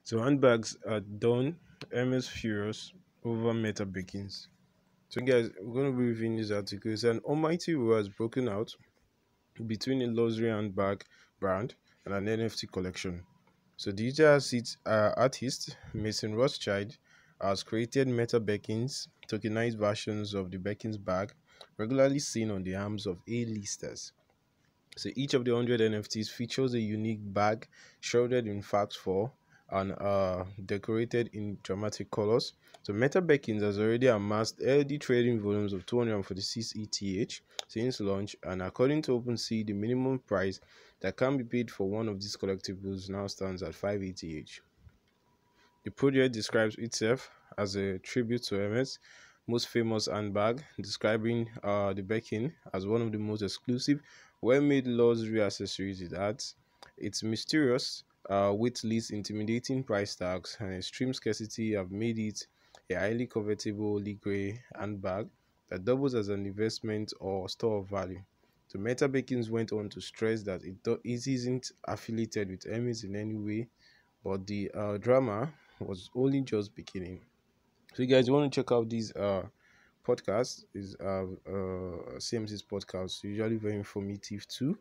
So handbags are done. Hermes furious over MetaBirkins. So guys, we're going to be reviewing this article. It's an almighty war has broken out between a luxury handbag brand and an NFT collection. So digital artist Mason Rothschild has created MetaBirkins, tokenized versions of the Birkins bag, regularly seen on the arms of A-listers. So each of the 100 NFTs features a unique bag shrouded in fact fur and decorated in dramatic colors. So MetaBirkins has already amassed LD trading volumes of 246 ETH since launch, and according to OpenSea, the minimum price that can be paid for one of these collectibles now stands at 5 ETH. The project describes itself as a tribute to Hermes' most famous handbag, describing the Birkin as one of the most exclusive, well-made luxury accessories it adds. Its mysterious, with least intimidating price tags and extreme scarcity have made it a highly covetable grey handbag that doubles as an investment or store of value. So Meta Birkins went on to stress that it isn't affiliated with Hermes in any way, but the drama was only just beginning. So you guys want to check out these podcasts, is CMC's podcast, usually very informative too.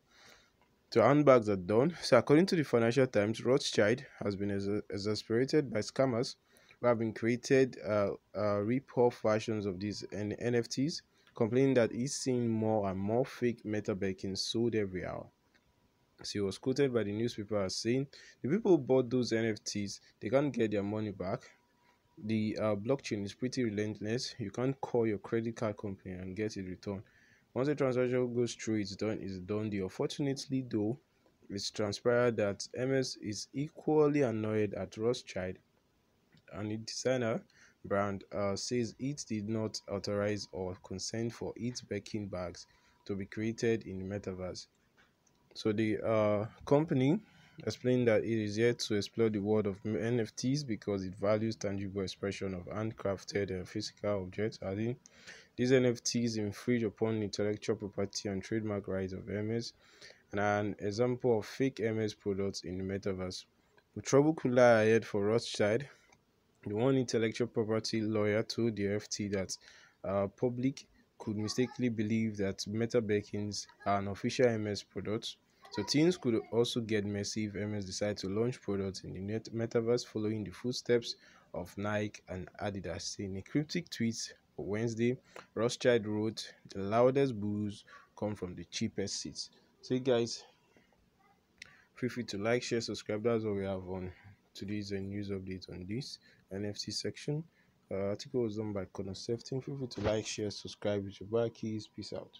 So handbags are done. So according to the Financial Times, Rothschild has been exasperated by scammers who have been created rip-off versions of these NFTs, complaining that he's seeing more and more fake Meta Birkins sold every hour. She was quoted by the newspaper as saying, "The people who bought those NFTs, they can't get their money back. The blockchain is pretty relentless. You can't call your credit card company and get it returned. Once a transaction goes through, it's done deal. Unfortunately, though, it's transpired that MS is equally annoyed at Rothschild, and the designer brand says it did not authorize or consent for its Birkin bags to be created in the metaverse. So the company explained that it is yet to explore the world of NFTs because it values tangible expression of handcrafted physical objects, adding these NFTs infringe upon intellectual property and trademark rights of Hermes and are an example of fake Hermes products in the metaverse. The trouble could lie ahead for Rothschild. The one intellectual property lawyer told the FT that public could mistakenly believe that Meta Birkins are an official MS product. So things could also get messy if MS decide to launch products in the metaverse following the footsteps of Nike and Adidas. In a cryptic tweet for Wednesday, Rothschild wrote, "The loudest boos come from the cheapest seats." So you guys, feel free to like, share, subscribe. That's what we have on today's news update on this NFT section. Article was done by Connor Sefton. Feel free to like, share, subscribe with your bar keys. Peace out.